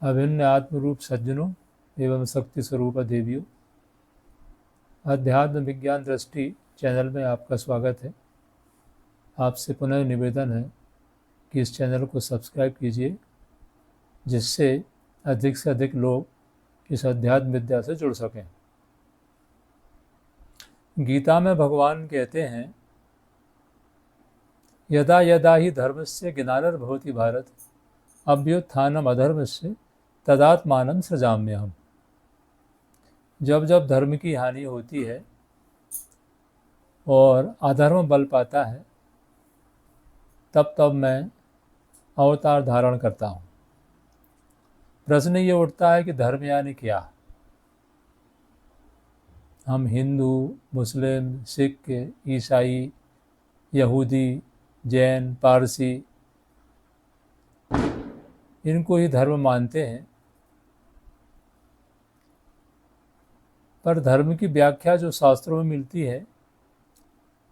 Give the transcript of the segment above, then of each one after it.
अभिन्न आत्मरूप सज्जनों एवं शक्ति स्वरूप देवियों, अध्यात्म विज्ञान दृष्टि चैनल में आपका स्वागत है। आपसे पुनः निवेदन है कि इस चैनल को सब्सक्राइब कीजिए, जिससे अधिक से अधिक लोग इस अध्यात्म विद्या से जुड़ सकें। गीता में भगवान कहते हैं, यदा यदा ही धर्मस्य ग्लानिर्भवति भारत अभ्युत्थानम् अधर्मस्य तदात्मानं सृजाम्यहम्। जब जब धर्म की हानि होती है और अधर्म बल पाता है, तब तब मैं अवतार धारण करता हूँ। प्रश्न ये उठता है कि धर्म यानी क्या? हम हिंदू, मुस्लिम, सिख, ईसाई, यहूदी, जैन, पारसी इनको ही धर्म मानते हैं, पर धर्म की व्याख्या जो शास्त्रों में मिलती है,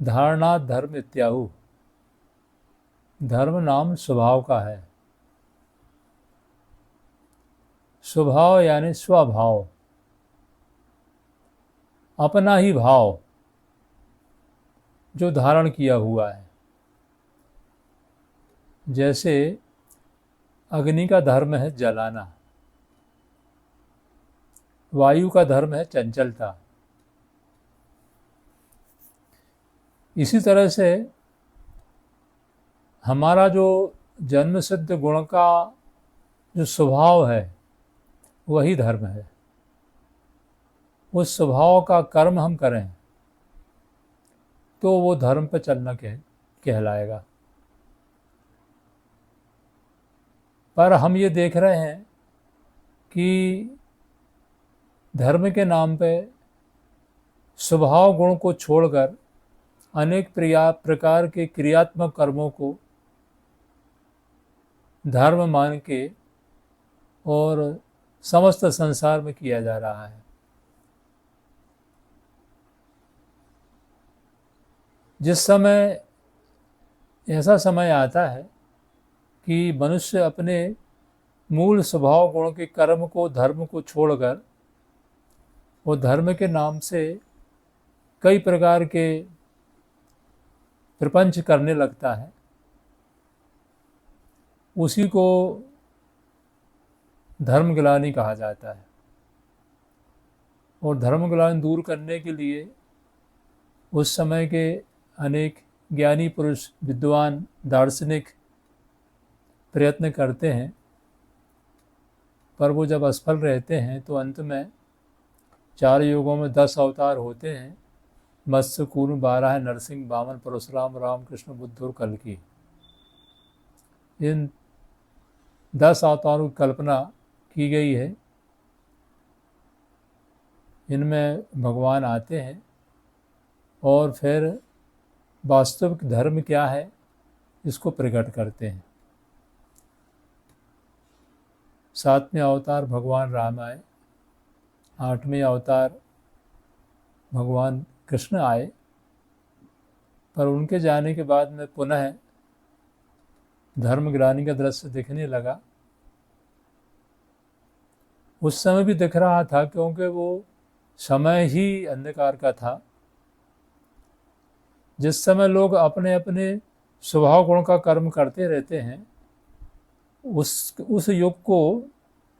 धारणा धर्म इत्याहु। धर्म नाम स्वभाव का है। स्वभाव यानी स्वभाव, अपना ही भाव जो धारण किया हुआ है। जैसे अग्नि का धर्म है जलाना, वायु का धर्म है चंचलता। इसी तरह से हमारा जो जन्म सिद्ध गुण का जो स्वभाव है, वही धर्म है। उस स्वभाव का कर्म हम करें तो वो धर्म पर चलना कहलाएगा। पर हम ये देख रहे हैं कि धर्म के नाम पे स्वभाव गुण को छोड़कर अनेक प्रकार के क्रियात्मक कर्मों को धर्म मान के और समस्त संसार में किया जा रहा है। जिस समय ऐसा समय आता है कि मनुष्य अपने मूल स्वभाव गुण के कर्म को, धर्म को छोड़कर वो धर्म के नाम से कई प्रकार के प्रपंच करने लगता है, उसी को धर्मग्लानि कहा जाता है। और धर्मग्लानि दूर करने के लिए उस समय के अनेक ज्ञानी पुरुष, विद्वान, दार्शनिक प्रयत्न करते हैं, पर वो जब असफल रहते हैं तो अंत में 4 युगों में 10 अवतार होते हैं। मत्स्य, कूर्म, बारह, नरसिंह, वामन, परशुराम, राम, कृष्ण, बुद्ध और कल्कि। इन 10 अवतारों की कल्पना की गई है। इनमें भगवान आते हैं और फिर वास्तविक धर्म क्या है इसको प्रकट करते हैं। 7वें अवतार भगवान राम आए, 8वें अवतार भगवान कृष्ण आए, पर उनके जाने के बाद में पुनः धर्मग्लानि का दृश्य दिखने लगा। उस समय भी दिख रहा था क्योंकि वो समय ही अंधकार का था। जिस समय लोग अपने अपने स्वभाव गुण का कर्म करते रहते हैं, उस युग को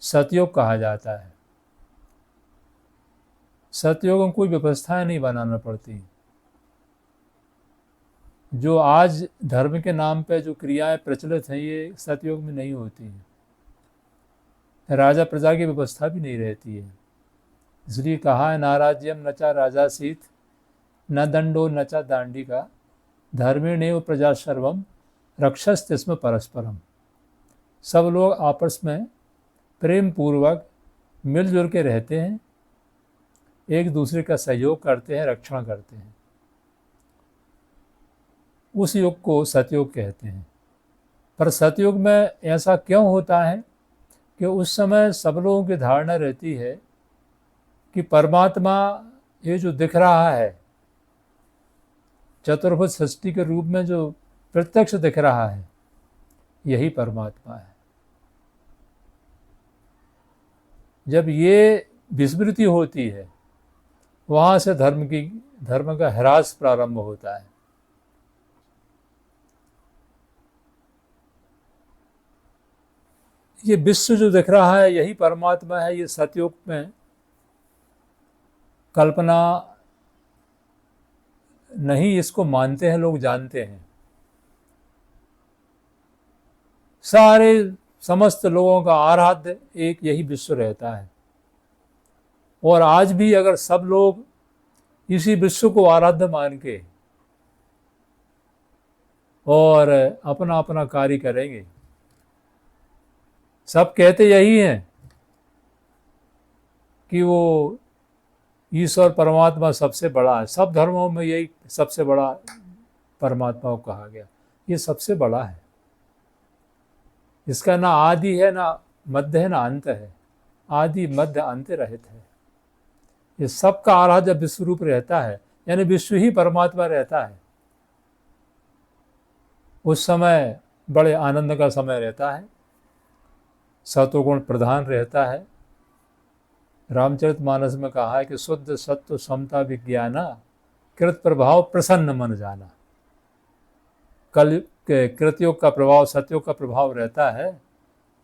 सतयुग कहा जाता है। सतयुग में कोई व्यवस्थाएं नहीं बनाना पड़ती। जो आज धर्म के नाम पे जो क्रियाएं प्रचलित हैं, ये सतयुग में नहीं होती हैं। राजा प्रजा की व्यवस्था भी नहीं रहती है। इसलिए कहा है, ना राज्यम न चा राजासीत, न दंडो न चा दांडिका, धर्मेणैव प्रजा सर्वम रक्षस्तिस्म परस्परम। सब लोग आपस में प्रेम पूर्वक मिलजुल के रहते हैं, एक दूसरे का सहयोग करते हैं, रक्षण करते हैं। उस युग को सतयुग कहते हैं। पर सतयुग में ऐसा क्यों होता है कि उस समय सब लोगों की धारणा रहती है कि परमात्मा ये जो दिख रहा है, चतुर्भुज सृष्टि के रूप में जो प्रत्यक्ष दिख रहा है, यही परमात्मा है। जब ये विस्मृति होती है, वहाँ से धर्म का ह्रास प्रारंभ होता है। ये विश्व जो दिख रहा है यही परमात्मा है, ये सतयुग में कल्पना नहीं, इसको मानते हैं लोग, जानते हैं। सारे समस्त लोगों का आराध्य एक यही विश्व रहता है। और आज भी अगर सब लोग इसी विश्व को आराध्य मान के और अपना अपना कार्य करेंगे, सब कहते यही हैं कि वो ईश्वर परमात्मा सबसे बड़ा है। सब धर्मों में यही सबसे बड़ा परमात्मा को कहा गया, ये सबसे बड़ा है। इसका ना आदि है, ना मध्य है, ना अंत है। आदि मध्य अंत रहित है। ये सबका आराध्य विश्व रूप रहता है, यानी विश्व ही परमात्मा रहता है। उस समय बड़े आनंद का समय रहता है, सत्वगुण प्रधान रहता है। रामचरितमानस में कहा है कि शुद्ध सत्व समता विज्ञाना कृत प्रभाव प्रसन्न मन जाना। कल कृतयुग का प्रभाव सतयुग का प्रभाव रहता है।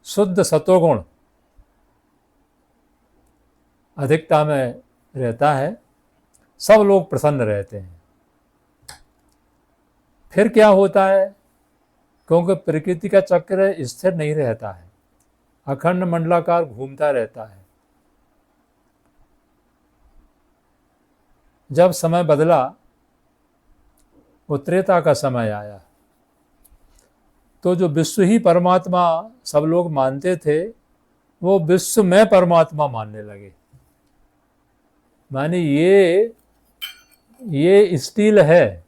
शुद्ध सत्वगुण अधिकता में रहता है, सब लोग प्रसन्न रहते हैं। फिर क्या होता है, क्योंकि प्रकृति का चक्र स्थिर नहीं रहता है, अखंड मंडलाकार घूमता रहता है। जब समय बदला, वो त्रेता का समय आया, तो जो विश्व ही परमात्मा सब लोग मानते थे, वो विश्व में परमात्मा मानने लगे। माने ये स्टील है,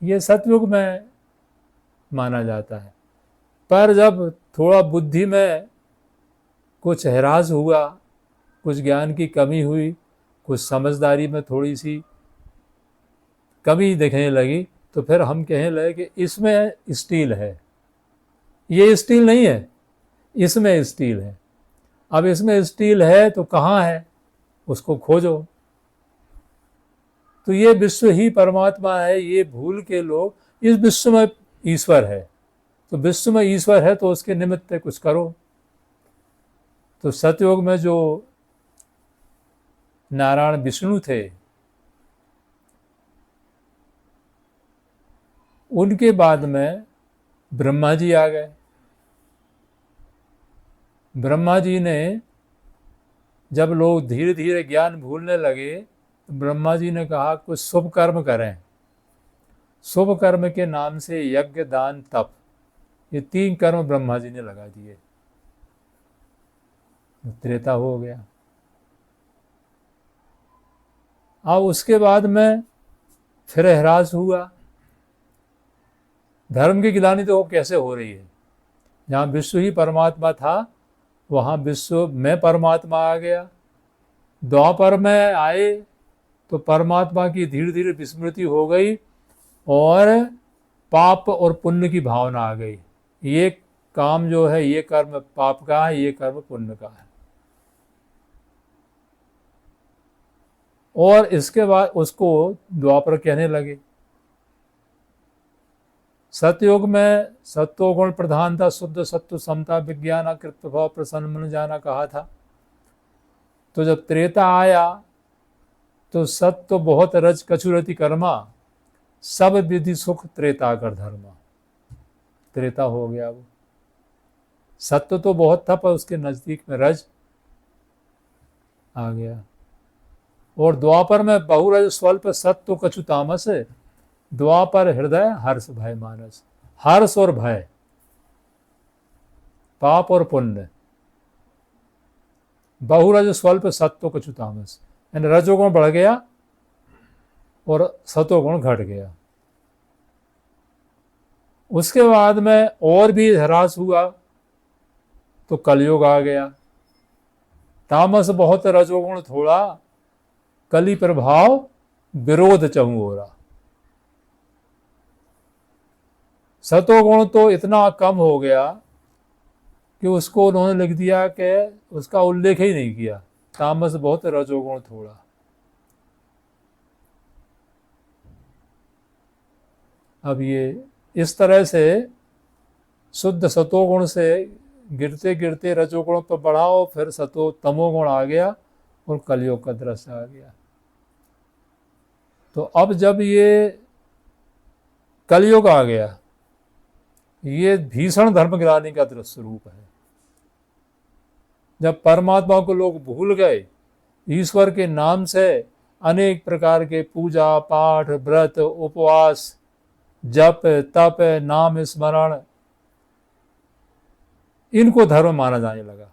ये सतयुग में माना जाता है। पर जब थोड़ा बुद्धि में कुछ ह्रास हुआ, कुछ ज्ञान की कमी हुई, कुछ समझदारी में थोड़ी सी कमी दिखने लगी, तो फिर हम कहने लगे कि इसमें स्टील है। ये स्टील नहीं है, इसमें स्टील है। अब इसमें स्टील है तो कहाँ है, उसको खोजो। तो ये विश्व ही परमात्मा है, ये भूल के लोग इस विश्व में ईश्वर है। तो विश्व में ईश्वर है तो उसके निमित्त कुछ करो। तो सतयुग में जो नारायण विष्णु थे, उनके बाद में ब्रह्मा जी आ गए। ब्रह्मा जी ने, जब लोग धीरे धीरे ज्ञान भूलने लगे, तो ब्रह्मा जी ने कहा कुछ शुभ कर्म करें। शुभ कर्म के नाम से यज्ञ, दान, तप, ये 3 कर्म ब्रह्मा जी ने लगा दिए। त्रेता हो गया। अब उसके बाद में फिर ह्रास हुआ। धर्म की गिलानी तो कैसे हो रही है, जहाँ विश्व ही परमात्मा था वहाँ विश्व में परमात्मा आ गया। द्वापर में आए तो परमात्मा की धीरे धीरे विस्मृति हो गई और पाप और पुण्य की भावना आ गई। ये काम जो है, ये कर्म पाप का है, ये कर्म पुण्य का है। और इसके बाद उसको द्वापर कहने लगे। सतयुग में सत्वगुण प्रधान था, शुद्ध सत्व समता विज्ञान कृत प्रभाव प्रसन्न मन जाना कहा था। तो जब त्रेता आया तो सत्व बहुत रज कछुरति कर्मा, सब विधि सुख त्रेता कर धर्मा। त्रेता हो गया। वो सत्व तो बहुत था, पर उसके नजदीक में रज आ गया। और द्वापर में बहुरज स्वल्प सत्व कछु तामस, द्वापर हृदय हर्ष भय मानस। हर्ष और भय, पाप और पुण्य, बहुरज स्वल्प सत्व कछु तामस, यानी रजोगुण बढ़ गया और सतोगुण घट गया। उसके बाद में और भी ह्रास हुआ तो कलयुग आ गया। तामस बहुत, रजोगुण थोड़ा, कली प्रभाव विरोध चहुओरा। सतोगुण तो इतना कम हो गया कि उसको उन्होंने लिख दिया कि उसका उल्लेख ही नहीं किया, तामस बहुत रजोगुण थोड़ा। अब ये इस तरह से शुद्ध सतोगुण से गिरते गिरते रजोगुण पर बढ़ाओ, फिर तमोगुण आ गया और कलयुग का दृश्य आ गया। तो अब जब ये कलयुग आ गया, ये भीषण धर्मग्लानि का दृश्य रूप है। जब परमात्मा को लोग भूल गए, ईश्वर के नाम से अनेक प्रकार के पूजा पाठ, व्रत, उपवास, जप, तप, नाम स्मरण, इनको धर्म माना जाने लगा।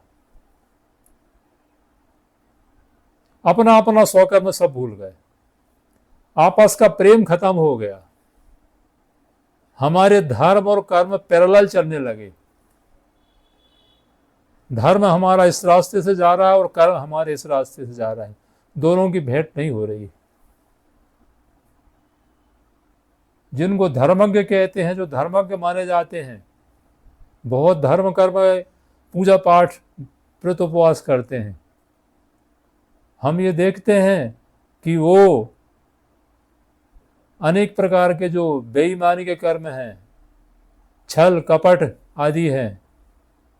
अपना अपना स्वकर्म सब भूल गए, आपस का प्रेम खत्म हो गया। हमारे धर्म और कर्म पैरेलल चलने लगे। धर्म हमारा इस रास्ते से जा रहा है और कर्म हमारे इस रास्ते से जा रहा है, दोनों की भेंट नहीं हो रही। जिनको धर्मज्ञ कहते हैं, जो धर्मज्ञ माने जाते हैं, बहुत धर्म कर्म, पूजा पाठ, व्रत उपवास करते हैं, हम ये देखते हैं कि वो अनेक प्रकार के जो बेईमानी के कर्म हैं, छल कपट आदि हैं,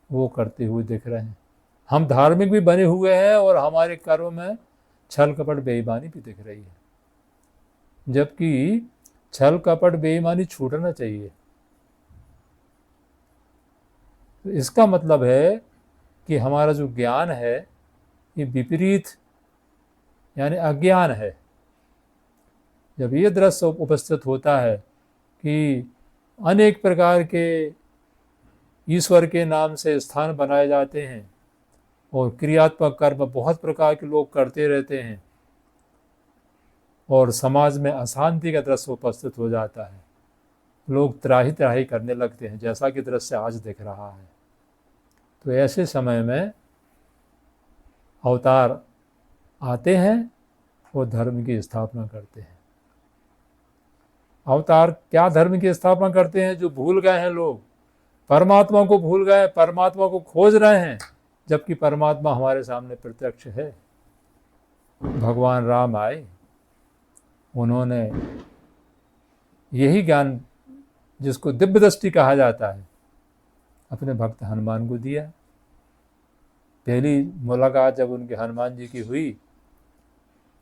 वो करते हुए दिख रहे हैं। हम धार्मिक भी बने हुए हैं और हमारे कर्म में छल कपट बेईमानी भी दिख रही है, जबकि छल कपट बेईमानी छूटना चाहिए। तो इसका मतलब है कि हमारा जो ज्ञान है ये विपरीत यानी अज्ञान है। जब ये दृश्य उपस्थित होता है कि अनेक प्रकार के ईश्वर के नाम से स्थान बनाए जाते हैं और क्रियात्मक कर्म बहुत प्रकार के लोग करते रहते हैं और समाज में अशांति का दृश्य उपस्थित हो जाता है, लोग त्राही त्राही करने लगते हैं, जैसा कि दृश्य आज दिख रहा है। तो ऐसे समय में अवतार आते हैं और धर्म की स्थापना करते हैं। अवतार क्या धर्म की स्थापना करते हैं? जो भूल गए हैं लोग, परमात्मा को भूल गए, परमात्मा को खोज रहे हैं, जबकि परमात्मा हमारे सामने प्रत्यक्ष है। भगवान राम आए, उन्होंने यही ज्ञान जिसको दिव्य दृष्टि कहा जाता है अपने भक्त हनुमान को दिया। पहली मुलाकात जब उनके हनुमान जी की हुई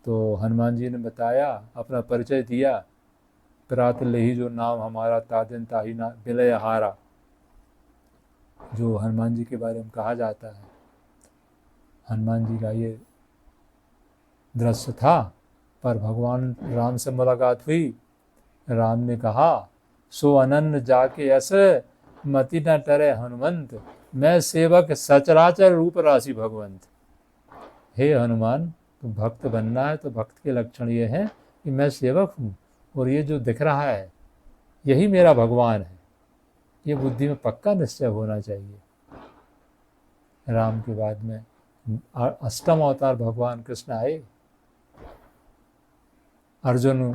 तो हनुमान जी ने बताया, अपना परिचय दिया, प्रात लेहि जो नाम हमारा, तादिन ताही ना विलय हारा, जो हनुमान जी के बारे में कहा जाता है। हनुमान जी का ये दृश्य था। पर भगवान राम से मुलाकात हुई, राम ने कहा, सो अनन्य जाके ऐसे मति न टरे हनुमंत, मैं सेवक सचराचर रूप राशि भगवंत। हे हनुमान, तो भक्त बनना है तो भक्त के लक्षण ये हैं कि मैं सेवक हूँ और ये जो दिख रहा है यही मेरा भगवान है। ये बुद्धि में पक्का निश्चय होना चाहिए। राम के बाद में अष्टम अवतार भगवान कृष्ण आए। अर्जुन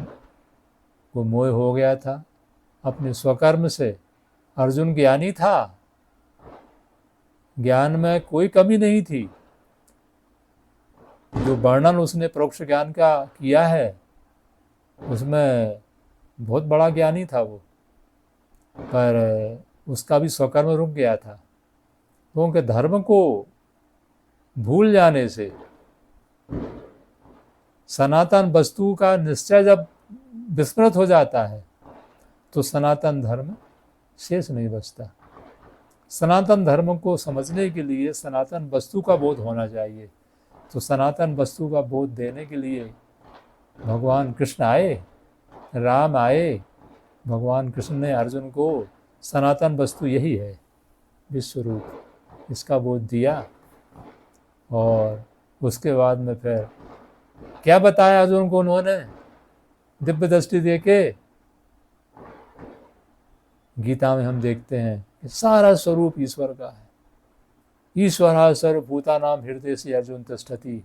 को मोह हो गया था अपने स्वकर्म से। अर्जुन ज्ञानी था, ज्ञान में कोई कमी नहीं थी। जो वर्णन उसने परोक्ष ज्ञान का किया है उसमें बहुत बड़ा ज्ञानी था वो, पर उसका भी स्वकर्म रुक गया था। क्योंकि धर्म को भूल जाने से सनातन वस्तु का निश्चय जब विस्मृत हो जाता है तो सनातन धर्म शेष नहीं बचता। सनातन धर्म को समझने के लिए सनातन वस्तु का बोध होना चाहिए। तो सनातन वस्तु का बोध देने के लिए भगवान कृष्ण आए, राम आए। भगवान कृष्ण ने अर्जुन को सनातन वस्तु यही है, विश्व रूप, इसका बोध दिया। और उसके बाद में फिर क्या बताया अर्जुन को उन्होंने दिव्य दृष्टि देके? गीता में हम देखते हैं कि सारा स्वरूप ईश्वर का है। ईश्वर सर्वभूतानां हृदय से अर्जुन तिष्ठति,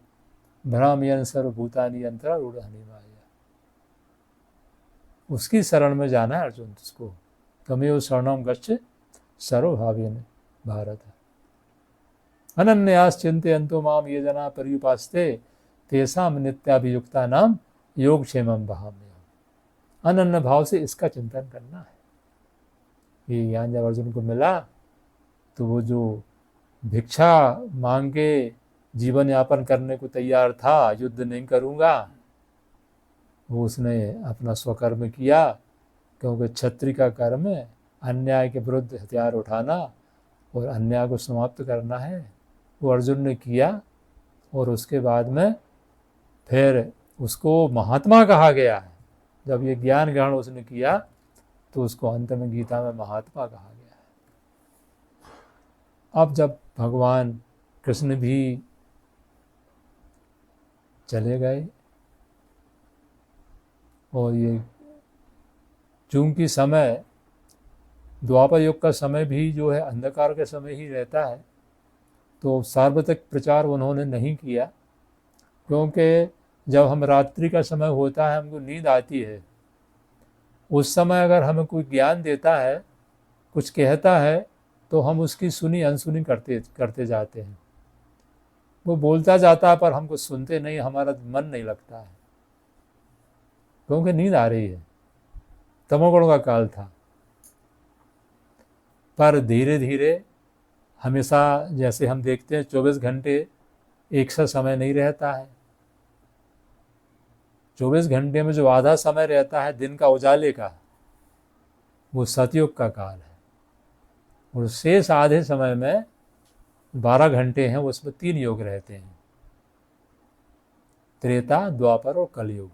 भ्रामयन् सर्वभूतानि अंतरारूढ़ माया। उसकी शरण में जाना है अर्जुन, उसको तमेव शरणं गच्छ सर्वभावेन भारत। अनन्यास चिंतयन्तो माम ये जना पर्युपास्ते तेषाम नित्याभियुक्ता नाम योगक्षेमम वहाम्यहम्। अनन्य भाव से इसका चिंतन करना है। ये ज्ञान जब अर्जुन को मिला तो वो जो भिक्षा मांग के जीवन यापन करने को तैयार था, युद्ध नहीं करूँगा, वो उसने अपना स्वकर्म किया, क्योंकि क्षत्रिय का कर्म है अन्याय के विरुद्ध हथियार उठाना और अन्याय को समाप्त करना है। वो अर्जुन ने किया और उसके बाद में फिर उसको महात्मा कहा गया है। जब ये ज्ञान ग्रहण उसने किया तो उसको अंत में गीता में महात्मा कहा गया है। अब जब भगवान कृष्ण भी चले गए और ये चूंकि समय द्वापर युग का समय भी जो है अंधकार के समय ही रहता है, तो सार्वत्रिक प्रचार उन्होंने नहीं किया, क्योंकि जब हम रात्रि का समय होता है, हमको नींद आती है, उस समय अगर हमें कोई ज्ञान देता है, कुछ कहता है, तो हम उसकी सुनी अनसुनी करते जाते हैं। वो बोलता जाता है पर हमको सुनते नहीं, हमारा मन नहीं लगता है, क्योंकि नींद आ रही है। तमोगुण का काल था। पर धीरे धीरे हमेशा जैसे हम देखते हैं 24 घंटे एक सा समय नहीं रहता है। 24 घंटे में जो आधा समय रहता है दिन का उजाले का, वो सतयुग का काल है। और शेष आधे समय में 12 घंटे हैं, उसमें 3 योग रहते हैं, त्रेता, द्वापर और कलयुग।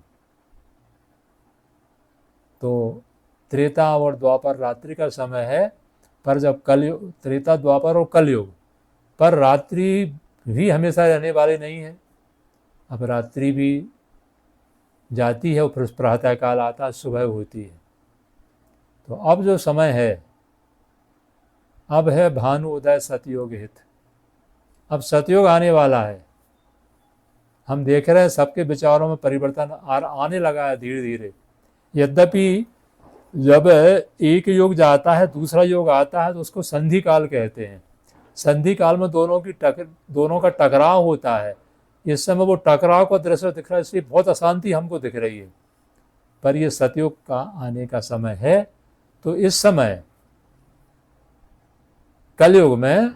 तो त्रेता और द्वापर रात्रि का समय है, पर जब कलयुग, त्रेता, द्वापर और कलयुग, पर रात्रि भी हमेशा रहने वाली नहीं है। अब रात्रि भी जाती है और फिर प्रातः काल आता है, सुबह होती है। तो अब जो समय है, अब है भानु उदय सतयोग हित। अब सतयोग आने वाला है। हम देख रहे हैं सबके विचारों में परिवर्तन आने लगा है धीरे धीरे। यद्यपि जब एक योग जाता है दूसरा योग आता है तो उसको संधि काल कहते हैं। संधि काल में दोनों का टकराव होता है। इस समय वो टकराव का दृश्य दिख रहा है, इसलिए बहुत अशांति हमको दिख रही है, पर ये सतयुग का आने का समय है। तो इस समय कलयुग में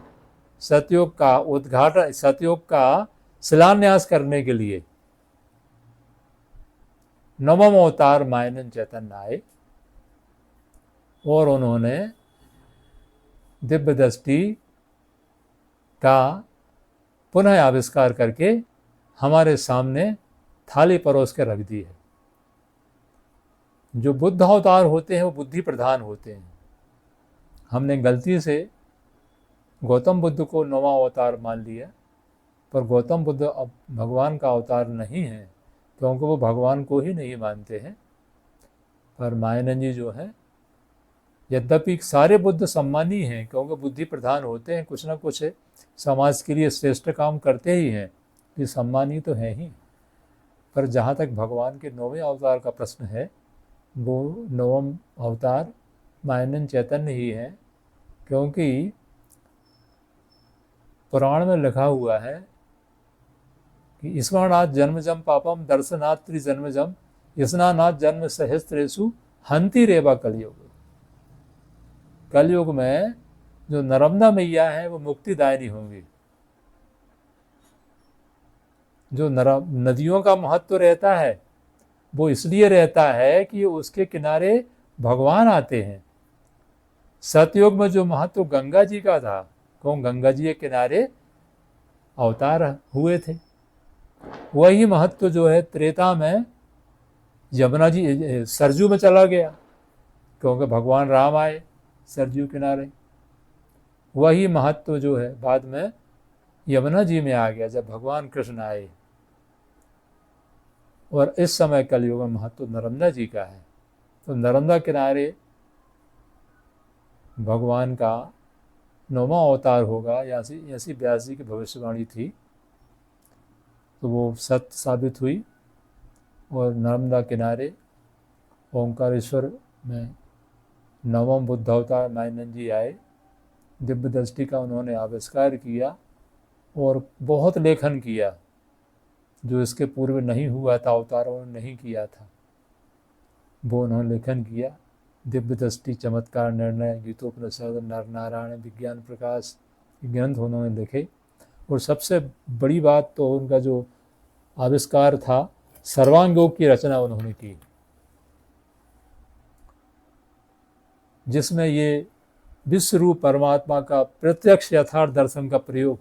सतयुग का उद्घाटन, सतयुग का शिलान्यास करने के लिए नवम अवतार मायनन चैतन्य आए और उन्होंने दिव्य दृष्टि का पुनः आविष्कार करके हमारे सामने थाली परोस के रख दी है। जो बुद्ध अवतार होते हैं वो बुद्धि प्रधान होते हैं। हमने गलती से गौतम बुद्ध को नौवां अवतार मान लिया, पर गौतम बुद्ध अब भगवान का अवतार नहीं है, क्योंकि वो भगवान को ही नहीं मानते हैं। पर मायानंद जी जो है, यद्यपि सारे बुद्ध सम्मानी हैं, क्योंकि बुद्धि प्रधान होते हैं, कुछ ना कुछ समाज के लिए श्रेष्ठ काम करते ही हैं, ये सम्मानी तो है ही। पर जहाँ तक भगवान के नौवें अवतार का प्रश्न है, वो नवम अवतार मायानंद चैतन्य ही है, क्योंकि पुराण में लिखा हुआ है कि स्मरणात् जन्मजम पापम दर्शनात् त्रिजन्मजम स्नानात् जन्म सहस्त्रेषु हंति रेवा कलयुग। कलयुग में जो नर्मदा मैया है वो मुक्तिदायिनी होंगी। जो नदियों का महत्व रहता है वो इसलिए रहता है कि उसके किनारे भगवान आते हैं। सतयुग में जो महत्व गंगा जी का था, क्यों गंगा जी के किनारे अवतार हुए थे, वही महत्व जो है त्रेता में यमुना जी सरजू में चला गया, क्योंकि भगवान राम आए सरजू किनारे। वही महत्व जो है बाद में यमुना जी में आ गया जब भगवान कृष्ण आए। और इस समय कलयुग में महत्व नर्मदा जी का है। तो नर्मदा किनारे भगवान का नौवां अवतार होगा, ऐसी व्यास जी की भविष्यवाणी थी, तो वो सत्य साबित हुई। और नर्मदा किनारे ओंकारेश्वर में नवम बुद्ध अवतार मायानंद जी आए, दिव्य दृष्टि का उन्होंने आविष्कार किया और बहुत लेखन किया जो इसके पूर्व नहीं हुआ था, अवतारों ने नहीं किया था, वो उन्होंने लेखन किया। दिव्य दृष्टि, चमत्कार, निर्णय, गीतोपनिषद, नर नारायण, विज्ञान प्रकाश ग्रंथ उन्होंने लिखे। और सबसे बड़ी बात तो उनका जो आविष्कार था, सर्वांग योग की रचना उन्होंने की, जिसमें ये विश्व रूप परमात्मा का प्रत्यक्ष यथार्थ दर्शन का प्रयोग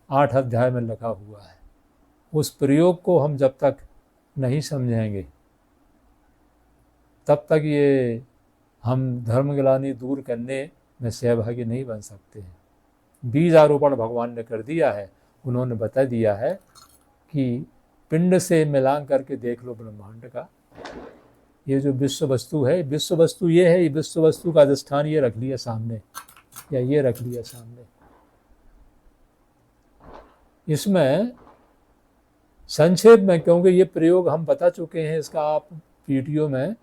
8 अध्याय में लिखा हुआ है। उस प्रयोग को हम जब तक नहीं समझेंगे तब तक ये हम धर्मग्लानि दूर करने में सहभागी नहीं बन सकते हैं। बीज आरोपण भगवान ने कर दिया है। उन्होंने बता दिया है कि पिंड से मिलान करके देख लो ब्रह्मांड का, ये जो विश्व वस्तु है, विश्व वस्तु ये है, ये विश्व वस्तु का अधिष्ठान ये रख लिया सामने, या ये रख लिया सामने। इसमें संक्षेप में, क्योंकि ये प्रयोग हम बता चुके हैं, इसका आप वीडियो में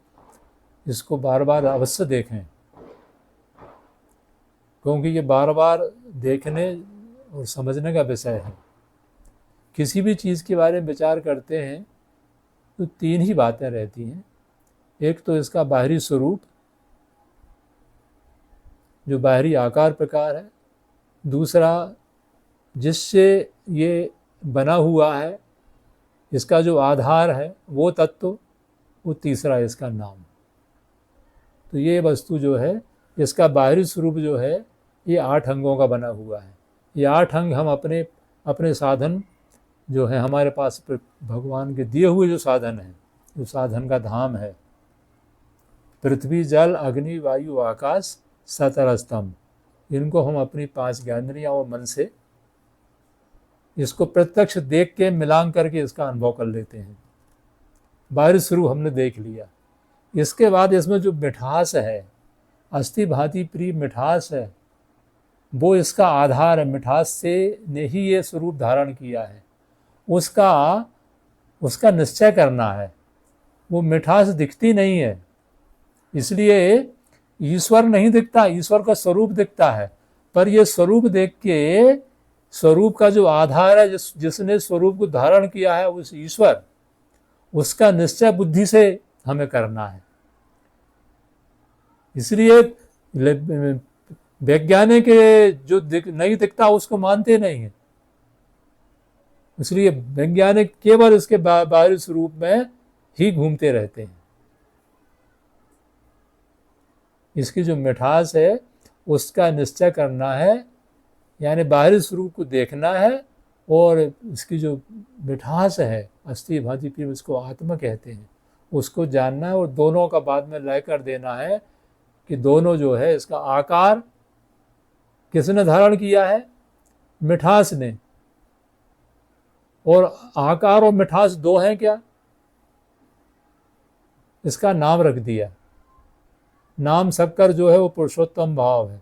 इसको बार बार अवश्य देखें, क्योंकि ये बार बार देखने और समझने का विषय है। किसी भी चीज़ के बारे में विचार करते हैं तो 3 ही बातें रहती हैं। एक तो इसका बाहरी स्वरूप, जो बाहरी आकार प्रकार है। दूसरा, जिससे ये बना हुआ है, इसका जो आधार है वो तत्व। वो तीसरा, इसका नाम। तो ये वस्तु जो है, इसका बाहरी स्वरूप जो है, ये 8 अंगों का बना हुआ है। ये 8 अंग हम अपने साधन जो है हमारे पास, भगवान के दिए हुए जो साधन है, जो साधन का धाम है, पृथ्वी, जल, अग्नि, वायु, आकाश, सतर स्तंभ, इनको हम अपनी 5 ज्ञानेंद्रियों और मन से इसको प्रत्यक्ष देख के मिलान करके इसका अनुभव कर लेते हैं। बाहरी स्वरूप हमने देख लिया। इसके बाद इसमें जो मिठास है, अस्थि भांति प्रिय मिठास है, वो इसका आधार है। मिठास से ने ही ये स्वरूप धारण किया है। उसका निश्चय करना है। वो मिठास दिखती नहीं है, इसलिए ईश्वर नहीं दिखता, ईश्वर का स्वरूप दिखता है। पर ये स्वरूप देख के, स्वरूप का जो आधार है, जिसने स्वरूप को धारण किया है, उस ईश्वर, उसका निश्चय बुद्धि से हमें करना है। इसलिए वैज्ञानिक जो नहीं दिखता उसको मानते नहीं है। इसलिए वैज्ञानिक केवल इसके बाहरी स्वरूप में ही घूमते रहते हैं। इसकी जो मिठास है उसका निश्चय करना है, यानी बाहरी स्वरूप को देखना है, और इसकी जो मिठास है, अस्थि भांति प्रिय, उसको आत्मा कहते हैं, उसको जानना है। और दोनों का बाद में लय कर देना है कि दोनों जो है, इसका आकार किसने धारण किया है? मिठास ने। और आकार और मिठास 2 हैं क्या? इसका नाम रख दिया। नाम शक्कर जो है वो पुरुषोत्तम भाव है।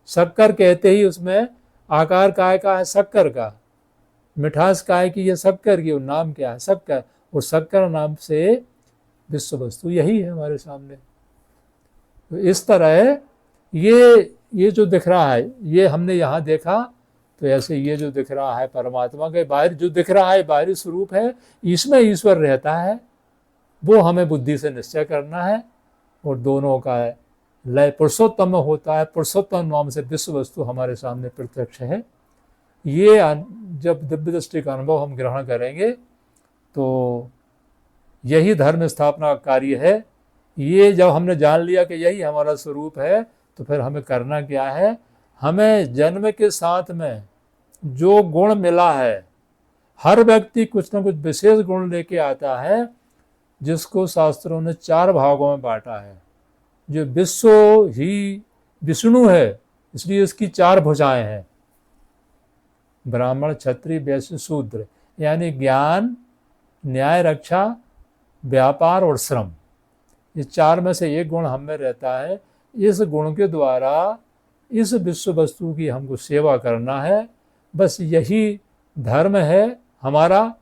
शक्कर कहते ही उसमें आकार काय का है? शक्कर का। मिठास काय की? ये शक्कर की। और नाम क्या है? शक्कर। और शक्कर नाम से विश्व वस्तु यही है हमारे सामने। तो इस तरह ये जो दिख रहा है, ये हमने यहाँ देखा, तो ऐसे ये जो दिख रहा है परमात्मा के बाहर जो दिख रहा है, बाहरी स्वरूप है, इसमें ईश्वर रहता है। वो हमें बुद्धि से निश्चय करना है। और दोनों का लय पुरुषोत्तम में होता है। पुरुषोत्तम नाम से विश्व वस्तु हमारे सामने प्रत्यक्ष है। ये जब दिव्य दृष्टि का अनुभव हम ग्रहण करेंगे तो यही धर्म स्थापना का कार्य है। ये जब हमने जान लिया कि यही हमारा स्वरूप है, तो फिर हमें करना क्या है? हमें जन्म के साथ में जो गुण मिला है, हर व्यक्ति कुछ न कुछ विशेष गुण लेके आता है, जिसको शास्त्रों ने 4 भागों में बांटा है। जो विश्व ही विष्णु है, इसलिए इसकी 4 भुजाएं हैं, ब्राह्मण, क्षत्रिय, वैश्य, शूद्र, यानी ज्ञान, न्याय, रक्षा, व्यापार और श्रम। ये 4 में से एक गुण हम में रहता है। इस गुण के द्वारा इस विश्व वस्तु की हमको सेवा करना है। बस यही धर्म है हमारा।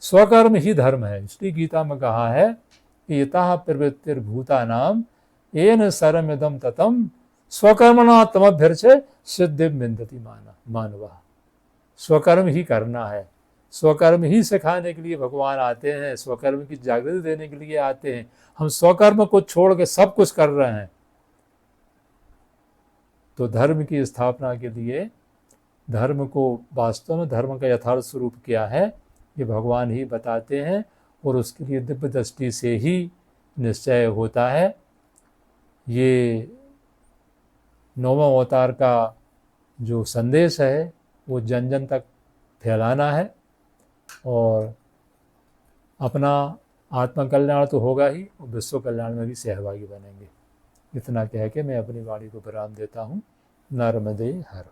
स्वकर्म ही धर्म है। इसलिए गीता में कहा है कि यतः प्रवृत्तिर्भूतानां येन सर्वमिदं ततं स्वकर्मणा तमभ्यर्च्य सिद्धिं विन्दति मानवः। स्वकर्म ही करना है। स्वकर्म ही सिखाने के लिए भगवान आते हैं, स्वकर्म की जागृति देने के लिए आते हैं। हम स्वकर्म को छोड़ के सब कुछ कर रहे हैं। तो धर्म की स्थापना के लिए, धर्म को वास्तव में धर्म का यथार्थ स्वरूप क्या है ये भगवान ही बताते हैं, और उसके लिए दिव्य दृष्टि से ही निश्चय होता है। ये 9वां अवतार का जो संदेश है वो जन जन तक फैलाना है, और अपना आत्म कल्याण तो होगा ही, और विश्व कल्याण में भी सहभागी बनेंगे। इतना कह के मैं अपनी वाणी को विराम देता हूँ। नर्मदे हर।